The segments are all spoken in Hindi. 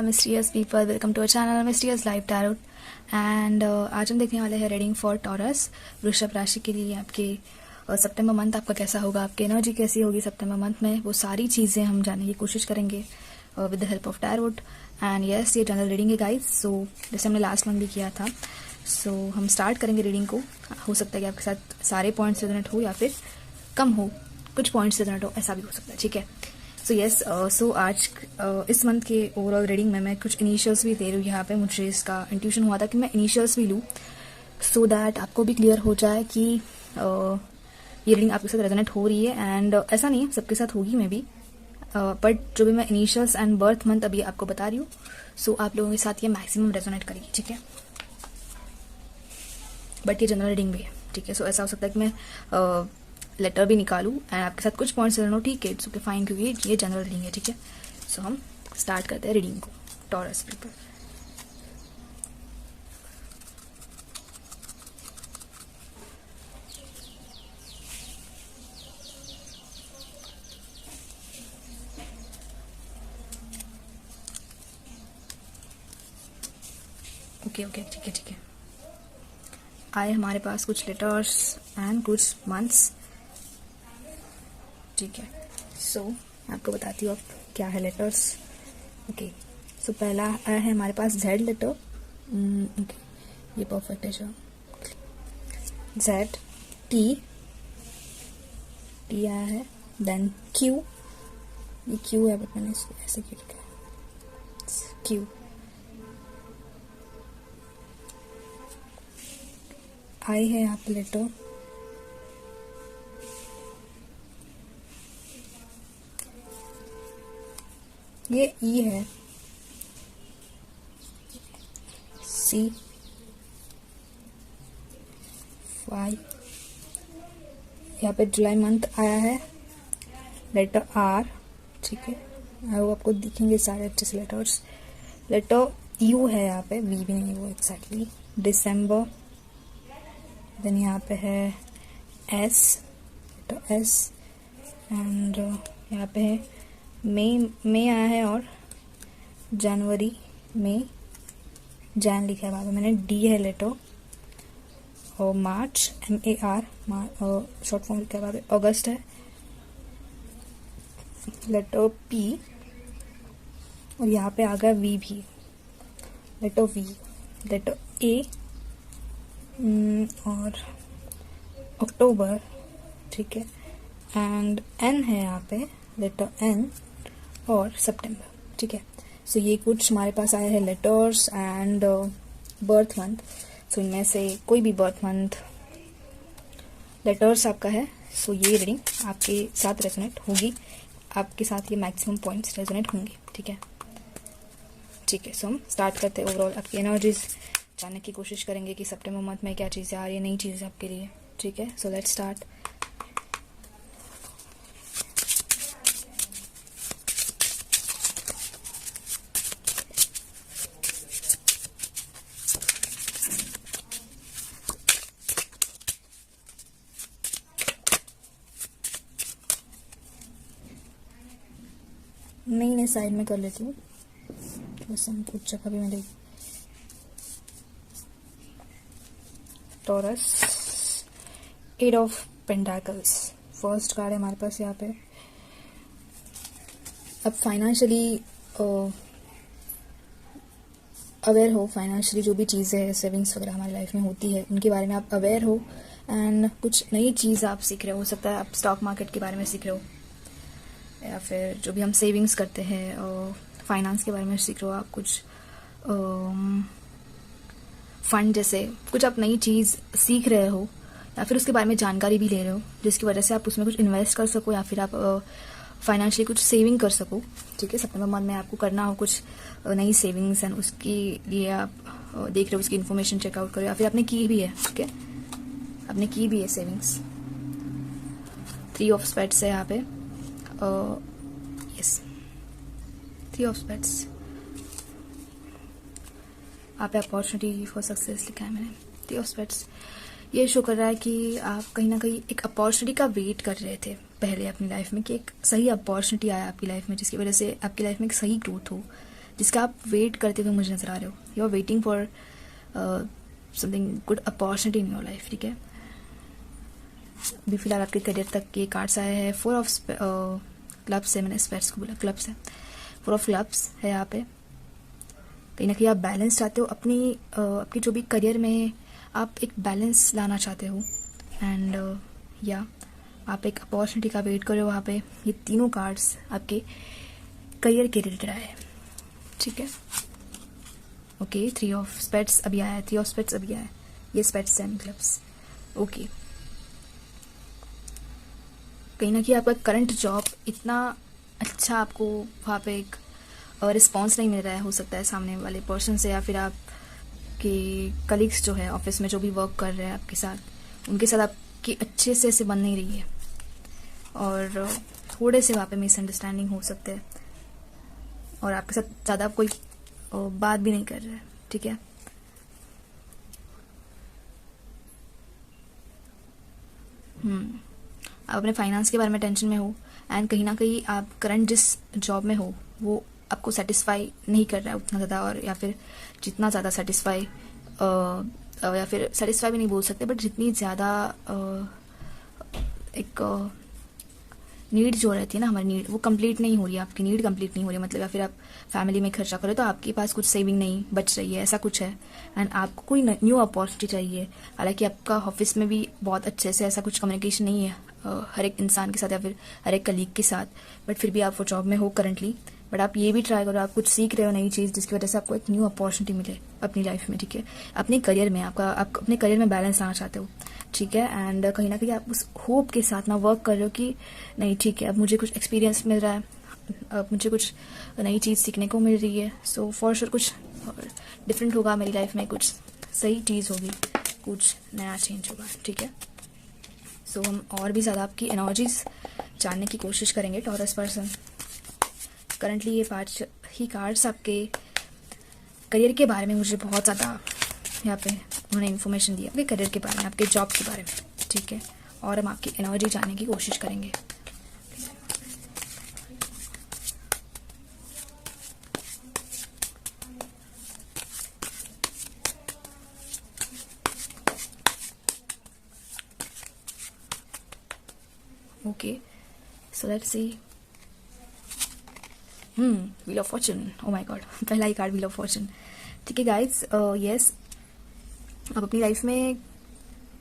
Mysterious people, welcome to our channel mysterious life tarot. And आज हम देखने वाले हैं रीडिंग फॉर टॉरस, वृषभ राशि के लिए। आपके सितंबर मंथ आपका कैसा होगा, आपकी एनर्जी कैसी होगी सितंबर मंथ में, वो सारी चीज़ें हम जानने की कोशिश करेंगे with the help of tarot. And yes, ये जनरल रीडिंग है गाइस। सो जैसे हमने लास्ट मंथ भी किया था, सो हम स्टार्ट करेंगे रीडिंग को। हो सकता है कि आपके साथ सारे पॉइंट्स रेजोनेट हो या फिर कम हो, कुछ पॉइंट्स रेजोनेट हो, ऐसा भी हो सकता है। ठीक है, सो यस, सो आज इस मंथ के ओवरऑल रीडिंग में मैं कुछ इनिशियल्स भी दे रही हूँ। यहाँ पे मुझे इसका इंट्यूशन हुआ था कि मैं इनिशियल्स भी लूँ, सो दैट आपको भी क्लियर हो जाए कि ये रीडिंग आपके साथ रेजोनेट हो रही है। एंड ऐसा नहीं है सबके साथ होगी मे बी, बट जो भी मैं इनिशियल्स एंड बर्थ मंथ अभी आपको बता रही हूँ, सो आप लोगों के साथ ये मैक्सिमम रेजोनेट करेगी। ठीक है, बट ये जनरल रीडिंग भी है। ठीक है, सो ऐसा हो सकता है कि मैं लेटर भी निकालूं एंड आपके साथ कुछ पॉइंट्स रहना। ठीक है, इट्स ओके, फाइन, क्योंकि ये जनरल रीडिंग है। ठीक है, सो हम स्टार्ट करते हैं रीडिंग को। टॉरस पीपल, ओके ओके, ठीक है ठीक है। आए हमारे पास कुछ लेटर्स एंड कुछ मंथ्स। ठीक है, सो आपको बताती हूँ अब क्या है लेटर्स। ओके, सो पहला आया है हमारे पास जेड लेटर। ओके, ये परफेक्ट है जो जेड, टी आया है, देन क्यू, ये क्यू है बट मैंने इसको ऐसे क्यों लिखा है, क्यू। आई है यहाँ पे लेटर, ये ई है, सी, वाई। यहाँ पे जुलाई मंथ आया है, लेटर आर। ठीक है, वो आपको दिखेंगे सारे अच्छे से लेटर्स। लेटर यू है यहाँ पे, वी भी नहीं वो एग्जैक्टली। दिसंबर, देन यहाँ पे है एस, लेटर एस। एंड यहाँ पे है मई आया है, और जनवरी में जैन लिखा है वहाँ पे मैंने, डी है लेटर। और मार्च, MAR, शॉर्ट फॉर्म लिखा है वहाँ पे। अगस्त है, लेटर P, और यहाँ पे आ गया वी भी, लेटर V, लेटर A, और अक्टूबर। ठीक है, एंड N है यहाँ पे, लेटर N, और सितंबर। ठीक है, सो ये कुछ हमारे पास आए हैं लेटर्स एंड बर्थ मंथ। सो इनमें से कोई भी बर्थ मंथ लेटर्स आपका है, सो ये रीडिंग आपके साथ रेजोनेट होगी, आपके साथ ये मैक्सिमम पॉइंट्स रेजोनेट होंगे। ठीक है ठीक है, सो हम स्टार्ट करते हैं। ओवरऑल आपकी एनर्जीज जानने की कोशिश करेंगे कि सितंबर मंथ में क्या चीज़ें आ रही है, नई चीज़ें आपके लिए। ठीक है, सो लेट्स स्टार्ट। नहीं साइड में कर लेती हूँ, बस हम कुछ जगह भी मिलेगी। Taurus, 8 of pentacles, first card है हमारे पास यहाँ पे। अब फाइनेंशियली अवेयर हो, फाइनेंशियली जो भी चीज़ें हैं, सेविंग्स वगैरह हमारी लाइफ में होती है, उनके बारे में आप अवेयर हो। एंड कुछ नई चीज़ आप सीख रहे हो सकता है आप स्टॉक मार्केट के बारे में सीख रहे हो, या फिर जो भी हम सेविंग्स करते हैं और फाइनेंस के बारे में सीख रहे हो आप, कुछ फंड जैसे कुछ आप नई चीज़ सीख रहे हो, या फिर उसके बारे में जानकारी भी ले रहे हो, जिसकी वजह से आप उसमें कुछ इन्वेस्ट कर सको, या फिर आप फाइनेंशियली कुछ सेविंग कर सको। ठीक है, सितंबर मंथ में आपको करना हो कुछ नई सेविंग्स, एंड उसके लिए आप देख रहे हो, उसकी इन्फॉर्मेशन चेकआउट करो, या फिर आपने की भी है। ठीक है, आपने की भी है सेविंग्स। 3 ऑफ स्पेड्स है यहाँ पे, यस, 3 ऑफ स्पेड्स। यहाँ पे अपॉर्चुनिटी फॉर सक्सेस लिखा है मैंने, 3 ऑफ स्पेड्स। ये शो कर रहा है कि आप कहीं ना कहीं एक अपॉर्चुनिटी का वेट कर रहे थे पहले अपनी लाइफ में, कि एक सही अपॉर्चुनिटी आया आपकी लाइफ में, जिसकी वजह से आपकी लाइफ में एक सही ग्रोथ हो, जिसका आप वेट करते हुए मुझे नज़र आ रहे हो। You are waiting for something good opportunity in your life, ठीक है। अभी फिलहाल आपके करियर तक के कार्ड्स आए हैं। 4 ऑफ क्लब्स है, मैंने स्पेयर्स को बोला, क्लब्स है, 4 ऑफ क्लब्स है यहाँ पे। कहीं ना कहीं आप बैलेंस चाहते हो आपकी जो भी करियर में आप एक बैलेंस लाना चाहते हो, एंड या आप एक अपॉर्चुनिटी का वेट कर रहे हो वहाँ पे। ये तीनों कार्ड्स आपके करियर के रिलेटेड आए हैं, ठीक है। ओके, 3 ऑफ स्पेड्स अभी आया है, 3 ऑफ स्पेड्स अभी आया है, ये स्पेड्स एंड क्लब्स। ओके, कहीं ना कहीं आपका करंट जॉब इतना अच्छा आपको वहाँ पे एक रिस्पॉन्स नहीं मिल रहा है, हो सकता है सामने वाले पर्सन से, या फिर आपके कलीग्स जो है ऑफिस में जो भी वर्क कर रहे हैं आपके साथ, उनके साथ आपकी अच्छे से ऐसे बन नहीं रही है, और थोड़े से वहाँ पे मिसअंडरस्टैंडिंग हो सकते हैं, और आपके साथ ज़्यादा कोई बात भी नहीं कर रहा है, ठीक है। आप अपने फाइनेंस के बारे में टेंशन में हो, एंड कहीं ना कहीं आप करंट जिस जॉब में हो वो आपको सेटिस्फाई नहीं कर रहा है उतना ज़्यादा, और या फिर जितना ज़्यादा सेटिस्फाई या फिर सेटिस्फाई भी नहीं बोल सकते, बट जितनी ज़्यादा एक नीड जो रहती है ना हमारी नीड, वो कंप्लीट नहीं हो रही है, आपकी नीड कंप्लीट नहीं हो रही है, मतलब या फिर आप फैमिली में खर्चा करो तो आपके पास कुछ सेविंग नहीं बच रही है, ऐसा कुछ है, एंड आपको कोई न्यू अपॉर्चुनिटी चाहिए। हालांकि आपका ऑफिस में भी बहुत अच्छे से ऐसा कुछ कम्युनिकेशन नहीं है हर एक इंसान के साथ या फिर हर एक कलीग के साथ, बट फिर भी आप वो जॉब में हो करंटली, बट आप ये भी ट्राई करो, आप कुछ सीख रहे हो नई चीज़, जिसकी वजह से आपको एक न्यू अपॉर्चुनिटी मिले अपनी लाइफ में, ठीक है। अपने करियर में आप अपने करियर में बैलेंस लाना चाहते हो, ठीक है, एंड कहीं ना कहीं आप उस होप के साथ ना वर्क कर रहे हो कि नहीं ठीक है, अब मुझे कुछ एक्सपीरियंस मिल रहा है, अब मुझे कुछ नई चीज़ सीखने को मिल रही है, सो फॉर श्योर कुछ डिफरेंट होगा मेरी लाइफ में, कुछ सही चीज़ होगी, कुछ नया चेंज होगा, ठीक है। सो हम और भी ज़्यादा आपकी एनर्जीज जानने की कोशिश करेंगे टॉरस पर्सन। करंटली ये 5 ही कार्ड्स आपके करियर के बारे में मुझे बहुत ज़्यादा यहाँ पे उन्होंने इन्फॉर्मेशन दी आपके करियर के बारे में, आपके जॉब के बारे में, ठीक है, और हम आपकी एनर्जी जानने की कोशिश करेंगे। Okay, so let's see. Wheel of Fortune, oh my God, पहला ही कार्ड व्हील ऑफ फॉर्चून, ठीक है गाइज। यस, आप अपनी लाइफ में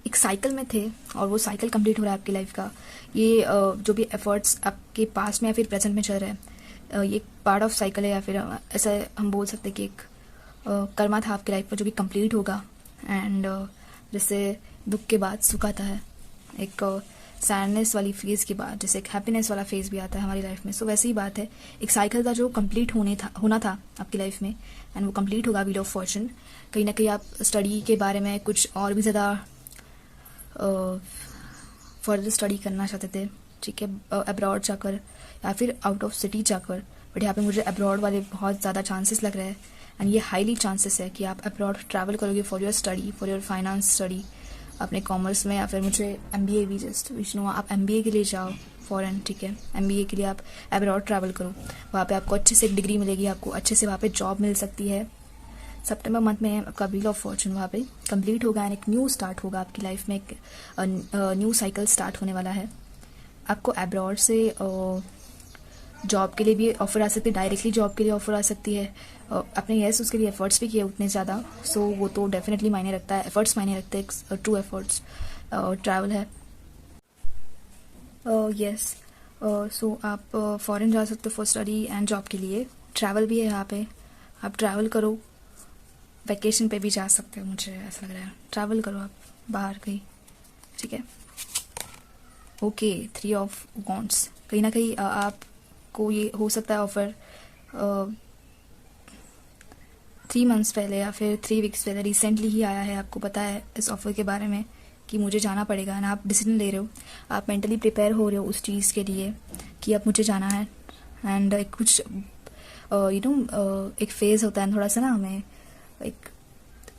एक साइकिल में थे और वो साइकिल कंप्लीट हो रहा है आपकी लाइफ का। ये जो भी एफर्ट्स आपके पास्ट में या फिर प्रेजेंट में चल रहे हैं, ये एक पार्ट ऑफ साइकिल है, या फिर ऐसा हम बोल सकते हैं कि एक कर्मा था आपकी लाइफ में जो कि कंप्लीट होगा, एंड जैसे दुख के बाद सुख आता है, एक सैडनेस वाली फेज के बाद जैसे एक हैप्पीनेस वाला फेज भी आता है हमारी लाइफ में, सो वैसी ही बात है, एक साइकिल था जो कंप्लीट होना था आपकी लाइफ में, एंड वो कंप्लीट होगा व्हील ऑफ फॉर्चून। कहीं ना कहीं आप स्टडी के बारे में कुछ और भी ज़्यादा फर्दर स्टडी करना चाहते थे, ठीक है, अब्रॉड जाकर या फिर आउट ऑफ सिटी जाकर, बट यहाँ पे मुझे अब्रॉड वाले बहुत ज़्यादा चांसेस लग रहे हैं, एंड ये हाईली चांसेस है कि आप अब्रॉड ट्रैवल करोगे for your study, for your finance study, अपने कॉमर्स में, या फिर मुझे MBA भी जस्ट विष्णु आप MBA के लिए जाओ फॉरेन, ठीक है, MBA के लिए आप अब्रॉड ट्रैवल करो, वहाँ पे आपको अच्छे से एक डिग्री मिलेगी, आपको अच्छे से वहाँ पे जॉब मिल सकती है। सितंबर मंथ में आपका व्हील ऑफ फॉर्चून वहाँ पे कंप्लीट होगा, एंड एक न्यू स्टार्ट होगा आपकी लाइफ में, एक न्यू साइकिल स्टार्ट होने वाला है। आपको अब्रॉड से जॉब के लिए भी ऑफर आ सकती है, डायरेक्टली जॉब के लिए ऑफर आ सकती है, आपने यस उसके लिए एफर्ट्स भी किए उतने ज़्यादा, सो वो तो डेफिनेटली मायने रखता है, एफर्ट्स मायने रखते हैं, ट्रू एफर्ट्स, ट्रैवल है, यस। सो आप फॉरेन जा सकते हो फॉर स्टडी एंड जॉब के लिए, ट्रैवल भी है यहाँ पे, आप ट्रैवल करो, वैकेशन पे भी जा सकते हो, मुझे ऐसा लग रहा है, ट्रैवल करो आप बाहर कहीं, ठीक है। ओके, 3 ऑफ वॉन्ड्स, कहीं ना कहीं आपको ये हो सकता है ऑफर 3 मंथ्स पहले या फिर 3 वीक्स पहले रिसेंटली ही आया है, आपको पता है इस ऑफर के बारे में कि मुझे जाना पड़ेगा, ना आप डिसीजन ले रहे हो, आप मेंटली प्रिपेयर हो रहे हो उस चीज़ के लिए कि अब मुझे जाना है, एंड एक कुछ एक फेज़ होता है थोड़ा सा ना, हमें एक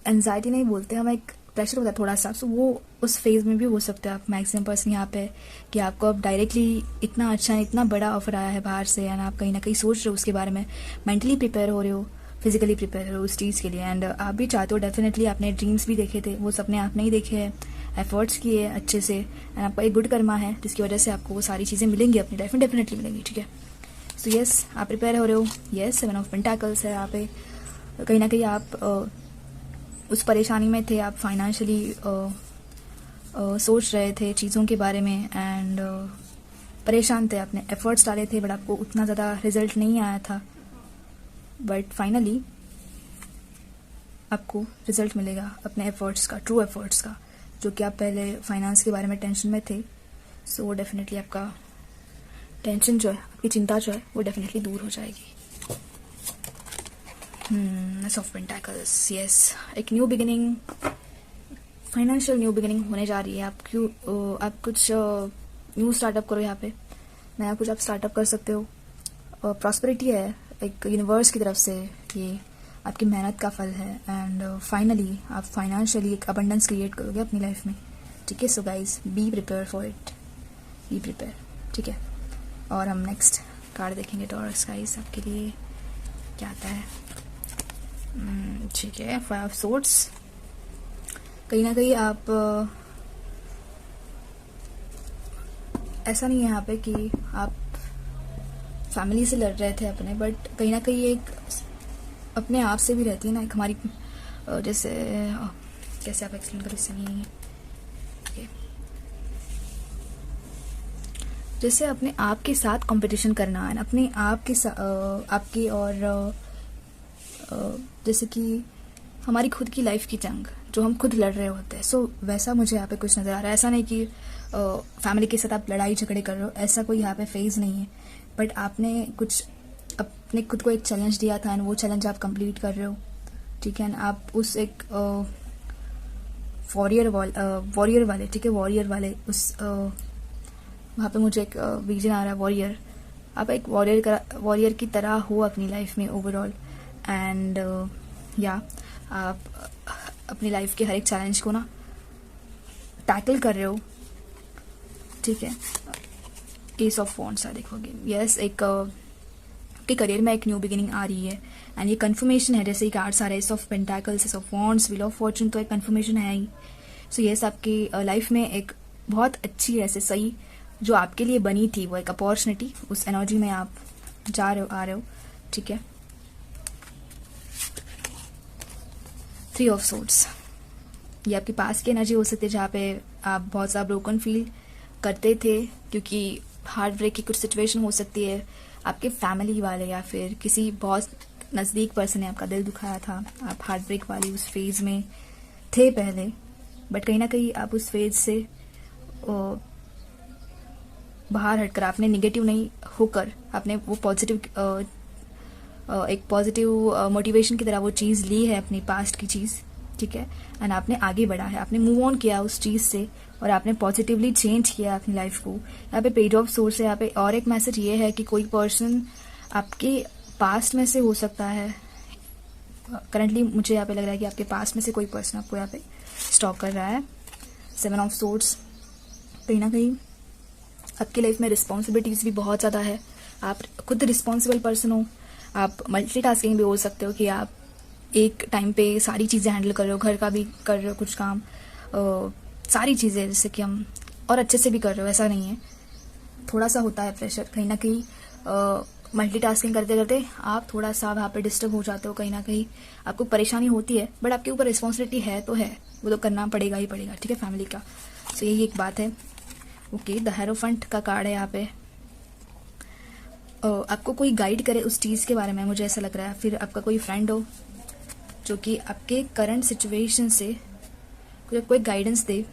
एंजाइटी नहीं बोलते, हमें एक प्रेशर होता है थोड़ा सा, सो वो उस फेज़ में भी हो सकते हैं आप मैक्सिमम पर्सन यहाँ पे, कि आपको अब डायरेक्टली इतना अच्छा इतना बड़ा ऑफर आया है बाहर से, एंड आप कहीं ना कहीं सोच रहे हो उसके बारे में, मेंटली प्रिपेयर हो रहे हो, फिजिकली प्रिपेयर हो रहे हो उस चीज़ के लिए, एंड आप भी चाहते हो डेफिनेटली, आपने ड्रीम्स भी देखे थे, वो सपने आपने ही देखे हैं, एफर्ट्स किए अच्छे से, एंड आपका एक गुड कर्मा है जिसकी वजह से आपको वो सारी चीज़ें मिलेंगी अपनी लाइफ में, डेफिनेटली मिलेंगी, ठीक है। सो यस, आप प्रिपेयर हो रहे हो। यस, 7 ऑफ पेंटाकल्स है यहाँ पे, कहीं ना कहीं आप उस परेशानी में थे, आप फाइनेंशियली सोच रहे थे चीज़ों के बारे में, एंड परेशान थे, आपने एफर्ट्स डाले थे, बट आपको उतना ज़्यादा रिजल्ट नहीं आया था, बट फाइनली आपको रिजल्ट मिलेगा अपने एफर्ट्स का, ट्रू एफर्ट्स का, जो कि आप पहले फाइनेंस के बारे में टेंशन में थे। सो डेफिनेटली आपका टेंशन जो है, आपकी चिंता जो है, वो डेफिनेटली दूर हो जाएगी। एस ऑफ पेंटाकल्स, यस, एक new beginning, financial new beginning होने जा रही है। आप कुछ न्यू स्टार्टअप करो यहाँ पे, नया कुछ आप स्टार्टअप कर सकते हो। प्रॉस्पेरिटी है एक यूनिवर्स की तरफ से, ये आपकी मेहनत का फल है, एंड फाइनली आप फाइनेंशियली एक अबंडेंस क्रिएट करोगे अपनी लाइफ में, ठीक है। So guys, be prepare for it, be prepare, ठीक है। और हम नेक्स्ट कार्ड देखेंगे टॉरस गाइज, आपके लिए क्या आता है, ठीक है। 5 ऑफ सोर्ड्स, कहीं ना कहीं आप ऐसा नहीं है यहाँ पे कि आप फैमिली से लड़ रहे थे अपने, बट कहीं ना कहीं एक अपने आप से भी रहती है ना एक हमारी, जैसे कैसे आप एक्सप्लेन कर इससे नहीं, जैसे अपने आप के साथ कंपटीशन करना है, अपने आप के आपकी, और जैसे कि हमारी खुद की लाइफ की जंग जो हम खुद लड़ रहे होते हैं। सो वैसा मुझे यहाँ पे कुछ नज़र आ रहा है। ऐसा नहीं कि फैमिली के साथ आप लड़ाई झगड़े कर रहे हो, ऐसा कोई यहाँ पे फेज नहीं है, बट आपने कुछ अपने खुद को एक चैलेंज दिया था, एंड वो चैलेंज आप कंप्लीट कर रहे हो, ठीक है। आप उस एक वॉरियर वाले, ठीक है, वॉरियर वाले उस वहाँ पे मुझे एक विजन आ रहा है, वॉरियर, आप एक वॉरियर की तरह हो अपनी लाइफ में ओवरऑल, एंड या आप अपनी लाइफ के हर एक चैलेंज को ना टैकल कर रहे हो, ठीक है। एस ऑफ वॉन्ड्स है, देखोगे, यस, एक आपके करियर में एक न्यू बिगिनिंग आ रही है, एंड ये कंफर्मेशन है, जैसे ही कार्ड्स आ रहे हैं, S of pentacles, S of wands, wheel of Fortune, तो एक कंफर्मेशन है ही। सो यस, आपकी लाइफ में एक बहुत अच्छी ऐसे सही जो आपके लिए बनी थी, वो एक अपॉर्चुनिटी, उस एनर्जी में आप जा रहे हो, आ रहे हो, ठीक है। 3 ऑफ सोर्ड्स, ये आपके पास की एनर्जी हो सकती है, जहाँ पे आप बहुत ज़्यादा ब्रोकन फील करते थे, क्योंकि हार्ट ब्रेक की कुछ सिचुएशन हो सकती है, आपके फैमिली वाले या फिर किसी बहुत नज़दीक पर्सन ने आपका दिल दुखाया था, आप हार्ट ब्रेक वाली उस फेज में थे पहले, बट कहीं ना कहीं आप उस फेज से बाहर हटकर, आपने निगेटिव नहीं होकर, आपने वो पॉजिटिव एक पॉजिटिव मोटिवेशन की तरह वो चीज़ ली है, अपनी पास्ट की चीज़, ठीक है, एंड आपने आगे बढ़ा है, आपने मूव ऑन किया उस चीज़ से, और आपने पॉजिटिवली चेंज किया अपनी लाइफ को। यहाँ पे पेज ऑफ सोर्स है, यहाँ पे और एक मैसेज ये है कि कोई पर्सन आपके पास्ट में से हो सकता है, करंटली मुझे यहाँ पे लग रहा है कि आपके पास्ट में से कोई पर्सन आपको यहाँ पे स्टॉक कर रहा है। 7 ऑफ सोर्ड्स, कहीं ना कहीं आपकी लाइफ में रिस्पॉन्सिबिलिटीज़ भी बहुत ज़्यादा है, आप खुद रिस्पॉन्सिबल पर्सन हो, आप मल्टीटास्किंग भी हो सकते हो कि आप एक टाइम पे सारी चीज़ें हैंडल कर रहे हो, घर का भी कर रहे हो कुछ काम, सारी चीज़ें जैसे कि हम, और अच्छे से भी कर रहे हो, ऐसा नहीं है, थोड़ा सा होता है प्रेशर, कहीं ना कहीं मल्टीटास्किंग करते करते आप थोड़ा सा वहाँ पे डिस्टर्ब हो जाते हो, कहीं ना कहीं आपको परेशानी होती है, बट आपके ऊपर रिस्पॉन्सिबिलिटी है तो है, वो तो करना पड़ेगा ही पड़ेगा, ठीक है, फैमिली का। सो यही एक बात है। ओके, द हेरोफेंट का कार्ड है यहाँ पे, आपको कोई गाइड करे उस चीज़ के बारे में, मुझे ऐसा लग रहा है, फिर आपका कोई फ्रेंड हो जो कि आपके करंट सिचुएशन से कोई गाइडेंस दे,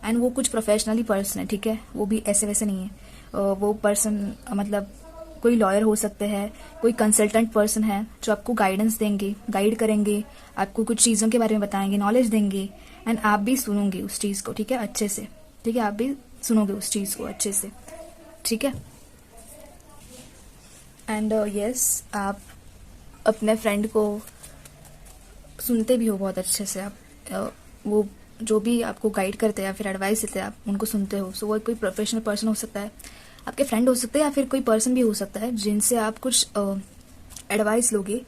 एंड वो कुछ प्रोफेशनली पर्सन है, ठीक है, वो भी ऐसे वैसे नहीं है, वो पर्सन मतलब कोई लॉयर हो सकते हैं, कोई कंसल्टेंट पर्सन है जो आपको गाइडेंस देंगे, गाइड करेंगे, आपको कुछ चीज़ों के बारे में बताएंगे, नॉलेज देंगे, एंड आप भी सुनोगे उस चीज़ को, ठीक है, अच्छे से, ठीक है, आप भी सुनोगे उस चीज़ को अच्छे से, ठीक है। एंड यस, आप अपने फ्रेंड को सुनते भी हो बहुत अच्छे से, आप वो जो भी आपको गाइड करते हैं या फिर एडवाइस देते हैं आप उनको सुनते हो, सो वो कोई प्रोफेशनल पर्सन हो सकता है, आपके फ्रेंड हो सकते हैं, या फिर कोई पर्सन भी हो सकता है जिनसे आप कुछ एडवाइस लोगे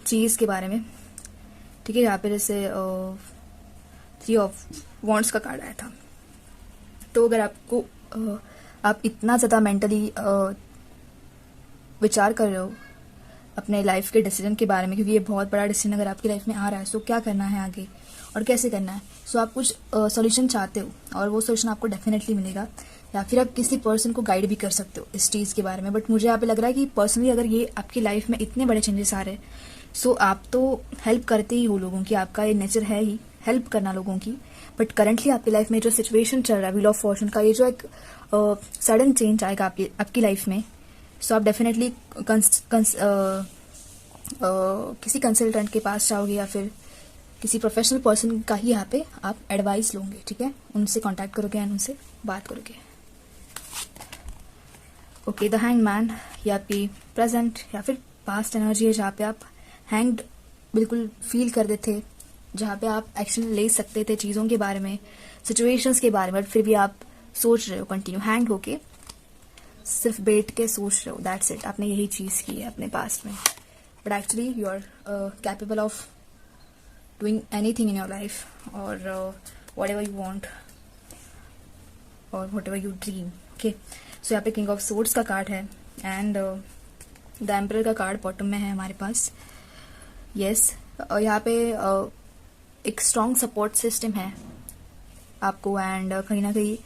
चीज़ के बारे में। ठीक है, यहाँ पे जैसे 3 ऑफ वॉन्ड्स का कार्ड आया था। तो अगर आपको आप इतना ज़्यादा मेंटली विचार कर रहे हो अपने लाइफ के डिसीजन के बारे में, क्योंकि ये बहुत बड़ा डिसीजन अगर आपकी लाइफ में आ रहा है, सो क्या करना है आगे और कैसे करना है, सो आप कुछ सॉल्यूशन चाहते हो और वो सॉल्यूशन आपको डेफिनेटली मिलेगा, या फिर आप किसी पर्सन को गाइड भी कर सकते हो इस चीज़ के बारे में। बट मुझे यहाँ पे लग रहा है कि पर्सनली अगर ये आपकी लाइफ में इतने बड़े चेंजेस आ रहे हैं, सो आप तो हेल्प करते ही हो लोगों की, आपका ये नेचर है ही हेल्प करना लोगों की। बट करंटली आपकी लाइफ में जो सिचुएशन चल रहा है, व्हील ऑफ फॉर्चून का ये जो एक सडन चेंज आएगा आपकी लाइफ में, सो आप डेफिनेटली किसी कंसल्टेंट के पास जाओगे या फिर किसी प्रोफेशनल पर्सन का ही यहाँ पे आप एडवाइस लोगे। ठीक है, उनसे कांटेक्ट करोगे एंड उनसे बात करोगे। ओके, द हैंग मैन, ये आपकी प्रेजेंट या फिर पास्ट एनर्जी है जहाँ पे आप हैंग्ड बिल्कुल फील कर रहे थे, जहाँ पे आप एक्शन ले सकते थे चीज़ों के बारे में, सिचुएशंस के बारे में, बट फिर भी आप सोच रहे हो कंटिन्यू हैंग होके, सिर्फ बैठ के सोच रहे हो, दैट्स इट। आपने यही चीज़ की है अपने पास्ट में, but actually you are capable of doing anything in your life और वॉट एवर यू वॉन्ट और whatever you dream. Okay, so यहाँ पे किंग ऑफ सोर्ड्स का कार्ड है एंड द एम्परर का कार्ड बॉटम में है हमारे पास। यस, यहाँ पे एक स्ट्रॉन्ग सपोर्ट सिस्टम है आपको, एंड कहीं ना कहीं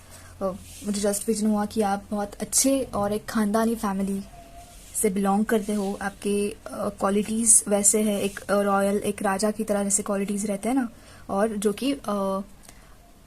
मुझे जस्ट विजन हुआ कि आप बहुत अच्छे और एक खानदानी फैमिली से बिलोंग करते हो। आपके क्वालिटीज़ वैसे है, एक रॉयल, एक राजा की तरह जैसे क्वालिटीज़ रहते हैं ना, और जो कि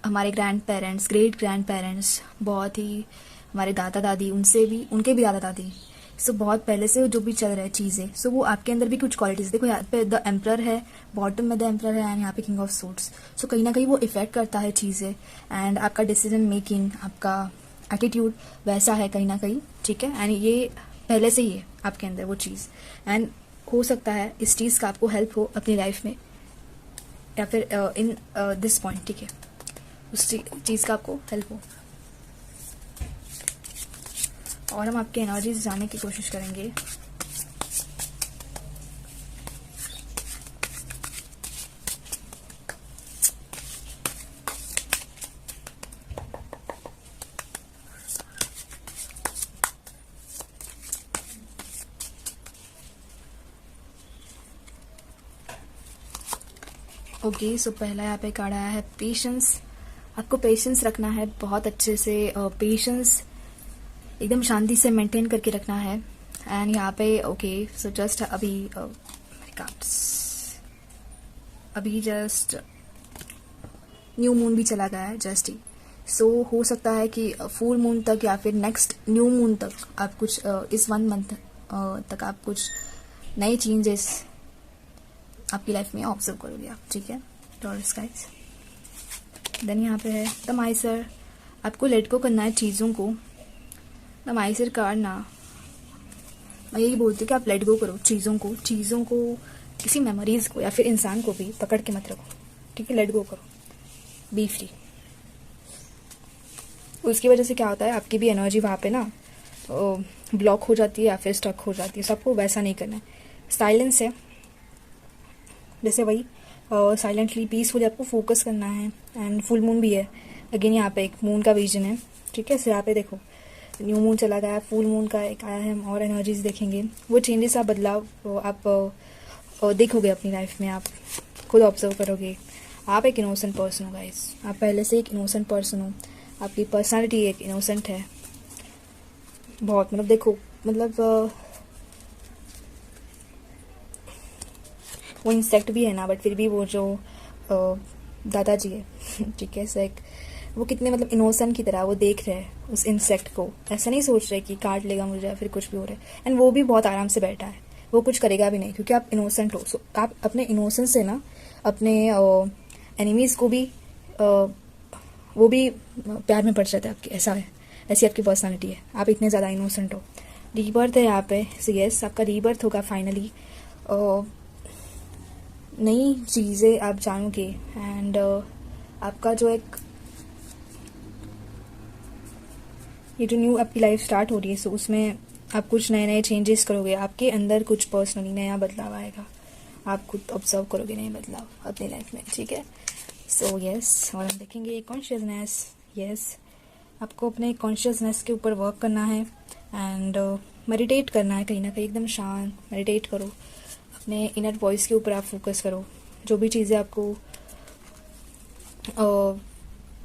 हमारे grand parents, great grand parents, बहुत ही हमारे दादा दादी, उनके भी दादा दादी, सो बहुत पहले से जो भी चल रहा है चीज़ें, सो वो आपके अंदर भी कुछ क्वालिटीज़, देखो यहाँ पे द एम्परर है, बॉटम में द एम्परर है एंड यहाँ पे किंग ऑफ सोर्ड्स, सो कहीं ना कहीं वो इफेक्ट करता है चीज़ें, एंड आपका डिसीजन मेकिंग, आपका एटीट्यूड वैसा है कहीं ना कहीं। ठीक है, एंड ये पहले से ही है आपके अंदर वो चीज़, एंड हो सकता है इस चीज़ का आपको हेल्प हो अपनी लाइफ में, या फिर इन दिस पॉइंट, ठीक है, उस चीज़ का आपको हेल्प हो। और हम आपके एनर्जीज जानने की कोशिश करेंगे। ओके, सो पहला यहाँ पे कार्ड आया है पेशेंस। आपको पेशेंस रखना है बहुत अच्छे से, पेशेंस एकदम शांति से मेंटेन करके रखना है। एंड यहाँ पे ओके, सो जस्ट अभी जस्ट न्यू मून भी चला गया है जस्ट ही, सो हो सकता है कि फुल मून तक या फिर नेक्स्ट न्यू मून तक आप कुछ इस 1 मंथ तक आप कुछ नए चेंजेस आपकी लाइफ में ऑब्जर्व करोगे आप। ठीक है, टॉरस गाइस। देन यहाँ पे है द माइसर, आपको लेट गो करना है चीज़ों को। द माइसर कार्ड ना, मैं यही बोलती हूँ कि आप लेट गो करो चीज़ों को, किसी मेमोरीज को या फिर इंसान को भी पकड़ के मत रखो। ठीक है, लेट गो करो, बी फ्री। उसकी वजह से क्या होता है, आपकी भी एनर्जी वहाँ पे ना ब्लॉक हो जाती है या फिर स्टक हो जाती है। सबको वैसा नहीं करना है। साइलेंस है, जैसे वही साइलेंटली पीसफुली आपको फोकस करना है। एंड फुल मून भी है, अगेन यहाँ पे एक मून का विजन है। ठीक है, सो यहाँ पे देखो न्यू मून चला गया, फुल मून का एक आया है, हम और एनर्जीज देखेंगे। वो चेंजेस आप बदलाव आप देखोगे अपनी लाइफ में, आप खुद ऑब्जर्व करोगे। आप एक इनोसेंट पर्सन हो गाइस, आप पहले से एक इनोसेंट पर्सन हो, आपकी पर्सनालिटी एक इनोसेंट है बहुत। मतलब देखो, मतलब वो इंसेक्ट भी है ना, बट फिर भी वो जो दादाजी है ठीक है, सो एक वो कितने मतलब इनोसेंट की तरह वो देख रहे हैं उस इंसेक्ट को, ऐसा नहीं सोच रहे कि काट लेगा मुझे या फिर कुछ भी हो रहा है। एंड वो भी बहुत आराम से बैठा है, वो कुछ करेगा भी नहीं क्योंकि आप इनोसेंट हो। सो आप अपने इनोसेंस से ना अपने एनिमीज़ को भी वो भी प्यार में पड़ जाता है आपके, ऐसा है, ऐसी आपकी पर्सनालिटी है, आप इतने ज़्यादा इनोसेंट हो। रीबर्थ है यहाँ पे, सो यस आपका रीबर्थ होगा फाइनली। नई चीज़ें आप जानोगे एंड आपका जो एक ये जो न्यू आपकी लाइफ स्टार्ट हो रही है, सो उसमें आप कुछ नए नए चेंजेस करोगे, आपके अंदर कुछ पर्सनली नया बदलाव आएगा, आप खुद ऑब्जर्व करोगे नए बदलाव अपनी लाइफ में, ठीक है। सो यस, और हम देखेंगे कॉन्शियसनेस। यस, आपको अपने कॉन्शियसनेस के ऊपर वर्क करना है एंड मेडिटेट करना है, कहीं ना कहीं एकदम शांत मेडिटेट करो, अपने इनर वॉइस के ऊपर आप फोकस करो। जो भी चीज़ें आपको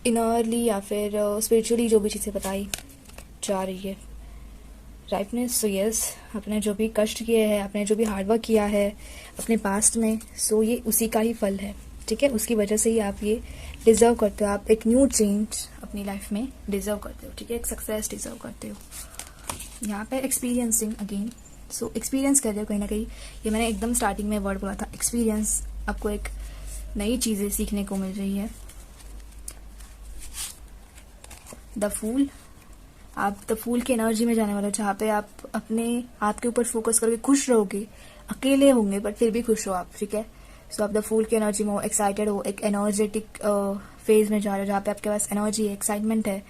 इनरली या फिर स्पिरिचुअली जो भी चीज़ें बताई जा रही है, राइटनेस। सो यस, आपने जो भी कष्ट किए हैं, आपने जो भी हार्डवर्क किया है अपने पास्ट में, सो ये उसी का ही फल है, ठीक है। उसकी वजह से ही आप ये डिजर्व करते हो, आप एक न्यू चेंज अपनी लाइफ में डिजर्व करते हो, ठीक है, एक सक्सेस डिजर्व करते हो। यहाँ पे एक्सपीरियंसिंग अगेन, सो एक्सपीरियंस कर रहे हो कहीं ना कहीं, ये मैंने एकदम स्टार्टिंग में वर्ड बोला था एक्सपीरियंस, आपको एक नई चीज़ें सीखने को मिल रही है। द फूल, आप द फूल की एनर्जी में जाने वाले हो, जहाँ पे आप अपने आप के ऊपर फोकस करके खुश रहोगे, अकेले होंगे बट फिर भी खुश हो आप, ठीक है। सो आप द फूल की एनर्जी में हो, एक्साइटेड हो, एक एनर्जेटिक फेज में जा रहे हो जहाँ पे आपके पास एनर्जी है, एक्साइटमेंट है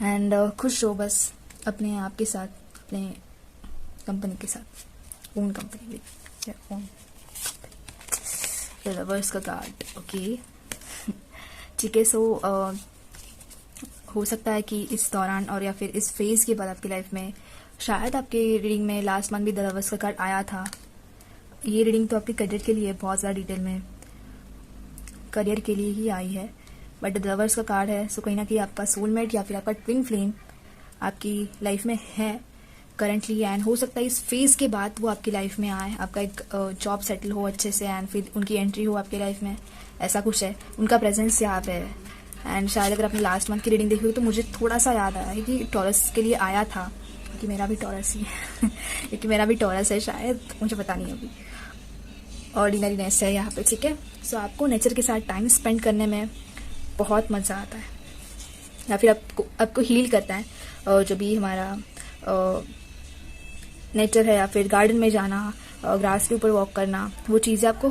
एंड खुश हो बस अपने आप के साथ, अपने कंपनी के साथ, ओन कंपनी भी, ओन लवर्स का कार्ड, ओके ठीक है। सो हो सकता है कि इस दौरान और या फिर इस फेज के बाद आपकी लाइफ में शायद आपके रीडिंग में लास्ट मंथ भी द लवर्स का कार्ड आया था। ये रीडिंग तो आपके करियर के लिए बहुत ज़्यादा डिटेल में करियर के लिए ही आई है, बट द लवर्स का कार्ड है, सो कहीं ना कहीं आपका सोलमेट या फिर आपका ट्विन फ्लेम आपकी लाइफ में है करंटली, एंड हो सकता है इस फेज के बाद वो आपकी लाइफ में आए, आपका एक जॉब सेटल हो अच्छे से एंड फिर उनकी एंट्री हो आपकी लाइफ में, ऐसा कुछ है, उनका प्रेजेंस यहाँ पे है। एंड शायद अगर आपने लास्ट मंथ की रीडिंग देखी हो तो मुझे थोड़ा सा याद आया है कि टॉरस के लिए आया था, क्योंकि मेरा भी टॉरस ही है क्योंकि मेरा भी टॉरस है, शायद मुझे पता नहीं अभी, ऑर्डिनरीनेस है यहाँ पे, ठीक है। सो आपको नेचर के साथ टाइम स्पेंड करने में बहुत मज़ा आता है, या फिर आपको हील करता है, जो भी हमारा नेचर है, या फिर गार्डन में जाना, ग्रास के ऊपर वॉक करना, वो चीज़ें आपको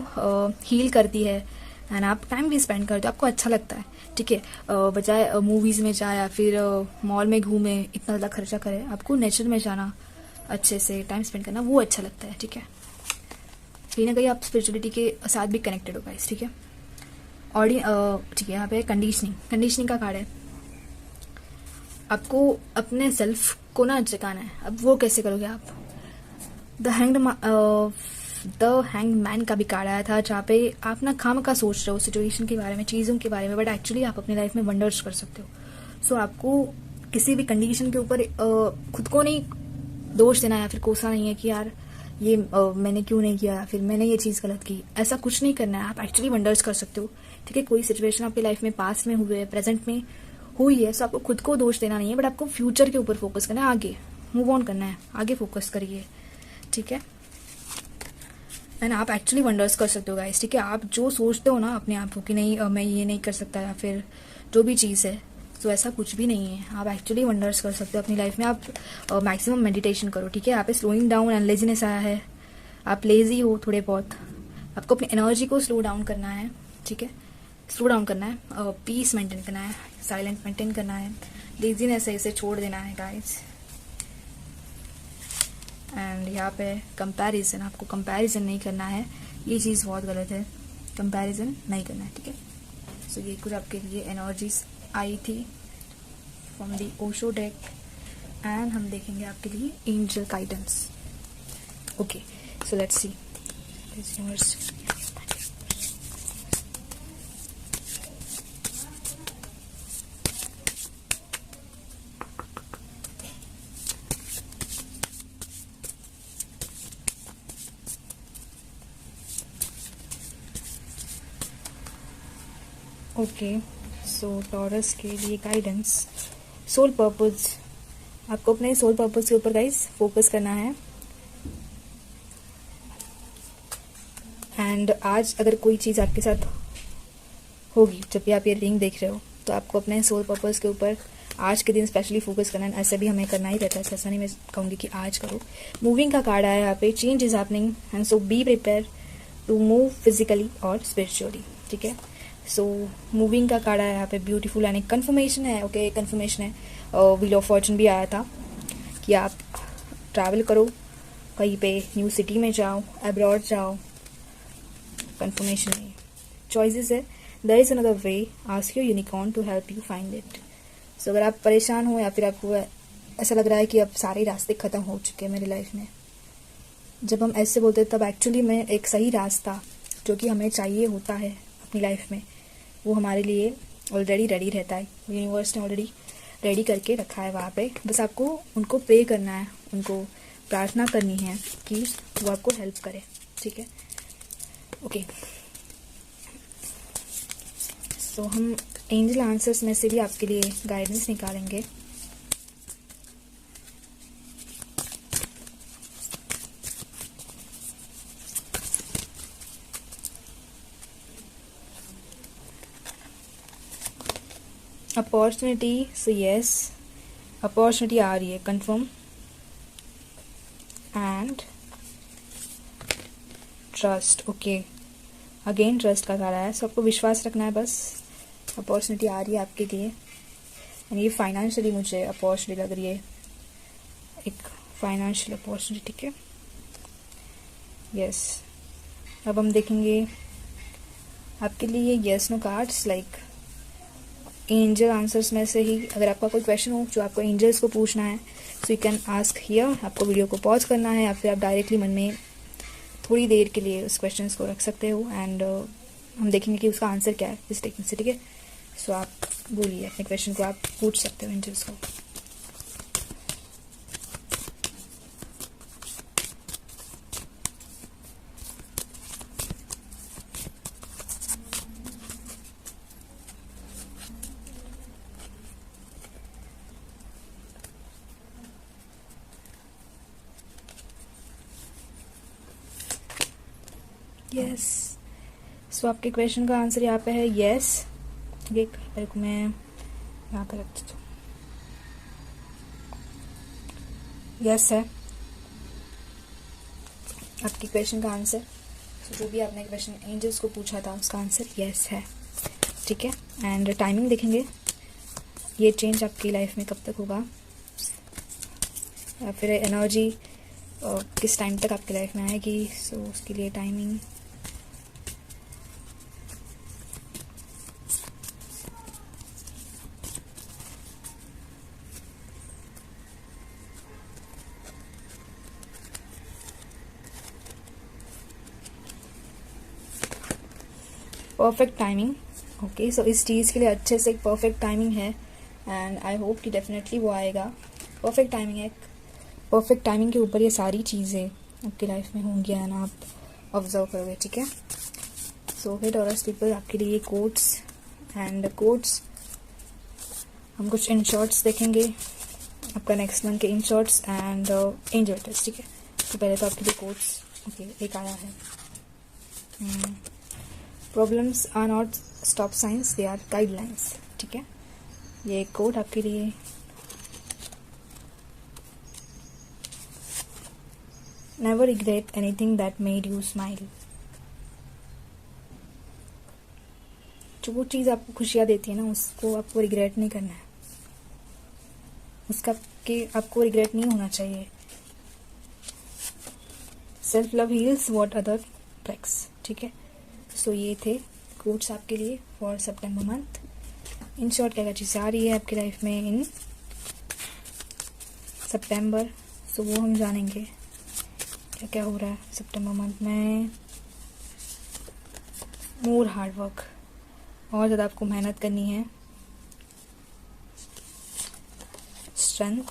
हील करती है एंड आप टाइम भी स्पेंड करते हो, आपको अच्छा लगता है, ठीक है। बजाय मूवीज़ में जाए या फिर मॉल में घूमे, इतना ज़्यादा खर्चा करे, आपको नेचर में जाना, अच्छे से टाइम स्पेंड करना, वो अच्छा लगता है, ठीक है। कहीं ना कहीं आप स्पिरिचुअलिटी के साथ भी कनेक्टेड हो गाइस, ठीक है। और ठीक है, यहाँ पे कंडीशनिंग का कार्ड है, आपको अपने सेल्फ को ना जगाना है। अब वो कैसे करोगे आप? द हैंग्ड मैन का भी कार्ड आया था, जहाँ पे आप ना खामखा सोच रहे हो सिचुएशन के बारे में, चीज़ों के बारे में, बट एक्चुअली आप अपनी लाइफ में वंडर्स कर सकते हो। सो आपको किसी भी कंडीशन के ऊपर खुद को नहीं दोष देना या फिर कोसना नहीं है कि यार ये मैंने क्यों नहीं किया या फिर मैंने ये चीज़ गलत की, ऐसा कुछ नहीं करना है। आप एक्चुअली वंडर्स कर सकते हो, ठीक है। कोई सिचुएशन आपकी लाइफ में पास्ट में हुई है, प्रेजेंट में हुई है, सो आपको खुद को दोष देना नहीं है, बट आपको फ्यूचर के ऊपर फोकस करना है, आगे मूव ऑन करना है, आगे फोकस करिए, ठीक है। एंड आप एक्चुअली वंडर्स कर सकते हो गाइस, ठीक है। आप जो सोचते हो ना अपने आप को कि नहीं मैं ये नहीं कर सकता या फिर जो भी चीज़ है, तो ऐसा कुछ भी नहीं है, आप एक्चुअली वंडर्स कर सकते हो अपनी लाइफ में। आप मैक्सिमम मेडिटेशन करो, ठीक है। यहाँ पे स्लोइंग डाउन एंड लेजीनेस आया है, आप लेजी हो थोड़े बहुत, आपको अपनी एनर्जी को स्लो डाउन करना है, ठीक है, स्लो डाउन करना है, पीस मेंटेन करना है, साइलेंट मेंटेन करना है, लेजीनेस है इसे छोड़ देना है गाइस। एंड यहाँ पे कंपैरिजन, आपको कंपैरिजन नहीं करना है, ये चीज़ बहुत गलत है, कंपैरिजन नहीं करना है, ठीक है। सो ये कुछ आपके लिए एनर्जीज आई थी from the Osho deck, and हम देखेंगे आपके लिए angel guidance. Okay, so let's see this universe. Okay, so taurus के लिए गाइडेंस, सोल पर्पस, आपको अपने सोल पर्पस के ऊपर गाइस फोकस करना है। एंड आज अगर कोई चीज़ आपके साथ होगी जब भी आप ये रीडिंग देख रहे हो, तो आपको अपने सोल पर्पस के ऊपर आज के दिन स्पेशली फोकस करना है। ऐसे भी हमें करना ही रहता है, ऐसा नहीं मैं कहूँगी कि आज करो। मूविंग का कार्ड आया यहाँ पे, change is happening and so be prepare to move physically और स्पिरिचुअली, ठीक है। सो मूविंग का कार्ड है यहाँ पे ब्यूटीफुल, यानी कन्फर्मेशन है। ओके, कन्फर्मेशन है। व्हील ऑफ फॉर्चून भी आया था कि आप ट्रैवल करो, कहीं पे न्यू सिटी में जाओ, अब्रॉड जाओ। कन्फर्मेशन है, चॉइसेस है। There is another way, ask your unicorn to help you find it. So अगर आप परेशान हो या फिर आपको ऐसा लग रहा है कि अब सारे रास्ते ख़त्म हो चुके हैं मेरी लाइफ में, जब हम ऐसे बोलते हैं तब एक्चुअली में एक सही रास्ता जो कि हमें चाहिए होता है अपनी लाइफ में, वो हमारे लिए ऑलरेडी रेडी रहता है। यूनिवर्स ने ऑलरेडी रेडी करके रखा है वहाँ पे। बस आपको उनको प्रे करना है, उनको प्रार्थना करनी है कि वो आपको हेल्प करे, ठीक है। ओके, सो हम एंजल आंसर्स में से भी आपके लिए गाइडेंस निकालेंगे। अपॉर्चुनिटी, सो यस, अपॉर्चुनिटी आ रही है, confirm. And trust, okay, again trust का कार्ड आया। सो आपको विश्वास रखना है बस। अपॉर्चुनिटी आ रही है आपके लिए, एंड ये फाइनेंशियली मुझे अपॉर्चुनिटी लग रही है, एक फाइनेंशियल अपॉर्चुनिटी, ठीक है। यस, अब हम देखेंगे आपके लिए yes no cards, like angel answers में से ही अगर आपका कोई क्वेश्चन हो जो आपको एंजल्स को पूछना है, so you can ask here. आपको वीडियो को पॉज करना है या फिर आप डायरेक्टली मन में थोड़ी देर के लिए उस क्वेश्चन को रख सकते हो, एंड हम देखेंगे कि उसका आंसर क्या है इस टेक्निक से, ठीक है। सो आप बोलिए अपने क्वेश्चन को, आप पूछ सकते हो एंजल्स को। यस, सो आपके क्वेश्चन का आंसर यहाँ पे है यस। एक मैं यहाँ पे रख देता हूँ, यस है आपके क्वेश्चन का आंसर। so, जो भी आपने क्वेश्चन एंजल्स को पूछा था उसका आंसर यस है, ठीक है। एंड टाइमिंग देखेंगे, ये चेंज आपकी लाइफ में कब तक होगा, या फिर एनर्जी किस टाइम तक आपकी लाइफ में आएगी। सो उसके लिए टाइमिंग, परफेक्ट टाइमिंग। ओके, सो इस चीज़ के लिए अच्छे से एक परफेक्ट टाइमिंग है, एंड आई होप कि डेफिनेटली वो आएगा। परफेक्ट टाइमिंग है, परफेक्ट टाइमिंग के ऊपर ये सारी चीज़ें आपकी लाइफ में होंगी एंड आप ऑब्जर्व करोगे, ठीक है। सो हे टॉरस पीपल, आपके लिए कोट्स एंड कोट्स, हम कुछ इन शॉर्ट्स देखेंगे आपका नेक्स्ट मंथ के in shorts and angel test, ठीक है। तो पहले तो आपके लिए कोट्स, ओके, एक आया है, problems are not stop signs, they are guidelines, ठीक है। ये एक कोट आपके लिए। Never regret anything that made you smile, जो वो चीज़ आपको खुशियाँ देती है ना, उसको आपको रिग्रेट नहीं करना है, उसका आपको रिग्रेट नहीं होना चाहिए। Self love heals what other breaks, ठीक है। सो ये थे कोट्स आपके लिए फॉर सितंबर मंथ। इन शॉर्ट क्या क्या चीज़ें आ रही है आपकी लाइफ में इन सितंबर, सो वो हम जानेंगे क्या क्या हो रहा है सितंबर मंथ में। मोर हार्ड वर्क, और ज़्यादा आपको मेहनत करनी है। स्ट्रेंथ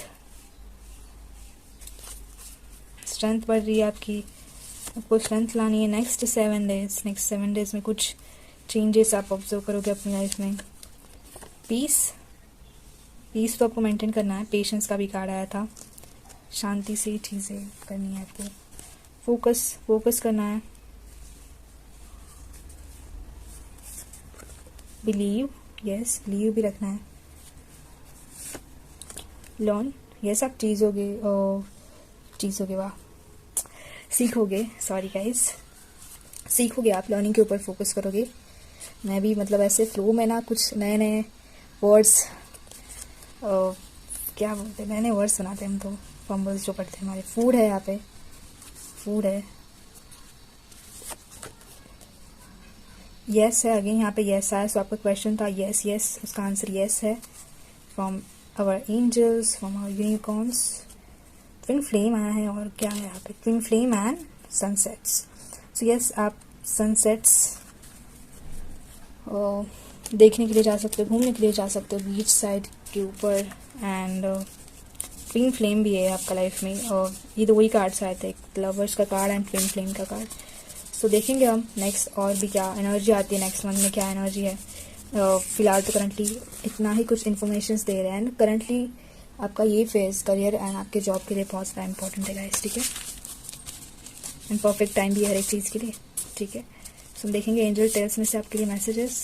बढ़ रही है आपकी, आपको स्ट्रेंथ लानी है। नेक्स्ट 7 डेज में कुछ चेंजेस आप ऑब्जर्व करोगे अपनी लाइफ में। पीस तो आपको मेंटेन करना है। पेशेंस का भी कार्ड आया था, शांति से चीज़ें करनी है आपको। फोकस करना है। बिलीव, यस, बिलीव भी रखना है। लर्न, यस, आप चीज़ोगे वाह, सीखोगे, सॉरी गाइस, सीखोगे आप, लर्निंग के ऊपर फोकस करोगे। मैं भी मतलब ऐसे फ्लो में ना कुछ नए नए वर्ड्स, क्या बोलते हैं, नए नए वर्ड्स सुनाते हैं हम तो, फंबल्स जो पढ़ते हैं हमारे। फूड है यहाँ पे, फूड है, यस है, अगेन यहाँ पे यस आया। सो आपका क्वेश्चन था यस यस, उसका आंसर यस है। From our angels, from our unicorns, twin flame आया है। और क्या है यहाँ पे, twin flame and sunsets. So yes, आप सनसेट्स देखने के लिए जा सकते हो, घूमने के लिए जा सकते हो बीच साइड के ऊपर। एंड ट्विन फ्लेम भी है आपका लाइफ में। और ये दो ही कार्ड्स आए थे, एक लवर्स का कार्ड एंड ट्विन फ्लेम का कार्ड। सो देखेंगे हम नेक्स्ट और भी क्या एनर्जी आती है, नेक्स्ट मंथ में क्या एनर्जी है। फिलहाल तो करंटली इतना ही कुछ इन्फॉर्मेशन दे रहे हैं। एंड करंटली आपका ये फेज करियर एंड आपके जॉब के लिए बहुत ज़्यादा इंपॉर्टेंट है गाइस, ठीक है। एंड परफेक्ट टाइम भी है हर एक चीज़ के लिए, ठीक है। सो हम देखेंगे एंजल टेल्स में से आपके लिए messages.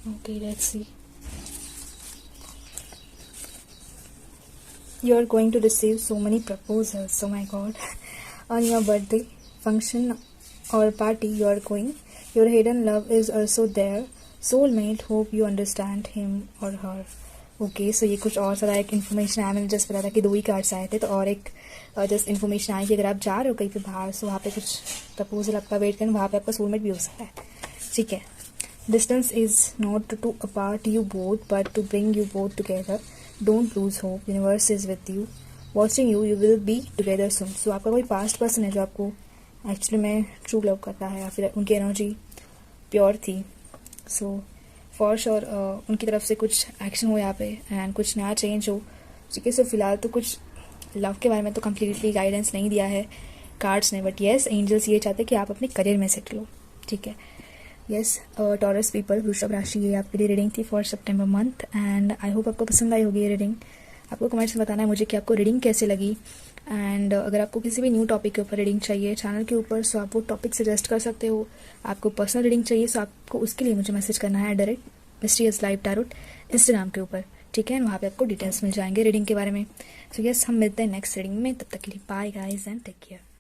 Okay, let's see. You are going to receive so many proposals, oh my god. On your birthday function or party you are going, your hidden love is also there. Soulmate, hope you understand him or her. Okay, so ये कुछ और सारा एक इन्फॉर्मेशन आया। मैंने जस्ट बताया था कि दो ही कार्ड्स आए थे, तो और एक जस्ट इन्फॉर्मेशन आई कि अगर आप जा रहे हो कहीं पे बाहर, सो वहाँ पे कुछ प्रपोजल आपका वेट करें, वहाँ पे आपका सोलमेट भी हो सकता है, ठीक है। Distance is not to apart you both, but to bring you both together. Don't lose hope. Universe is with you, watching you. You will be together soon. So आपका कोई पास्ट पर्सन है जो आपको एक्चुअली में ट्रू लव करता है, या फिर उनकी एनर्जी प्योर थी। सो फॉर श्योर उनकी तरफ से कुछ एक्शन हो यहाँ पे एंड कुछ नया चेंज हो, ठीक है। सो फिलहाल तो कुछ लव के बारे में तो कम्प्लीटली गाइडेंस नहीं दिया है कार्ड्स ने, बट येस एंजल्स ये चाहते हैं कि आप अपने करियर में सेटल हो, ठीक है। यस, टॉरस पीपल, वृषभ राशि, ये आपके लिए रीडिंग थी फॉर सितंबर मंथ। एंड आई होप आपको पसंद आई होगी ये रीडिंग। आपको कमेंट्स में बताना है मुझे कि आपको रीडिंग कैसे लगी। एंड अगर आपको किसी भी न्यू टॉपिक के ऊपर रीडिंग चाहिए चैनल के ऊपर, सो आप वो टॉपिक सजेस्ट कर सकते हो। आपको पर्सनल रीडिंग चाहिए, सो आपको उसके लिए मुझे मैसेज करना है direct mysterious live tarot Instagram के ऊपर, ठीक है। वहाँ पे आपको डिटेल्स मिल जाएंगे रीडिंग के बारे में। सो यस, हम मिलते हैं नेक्स्ट रीडिंग में, तब तक के लिए bye guys and take care.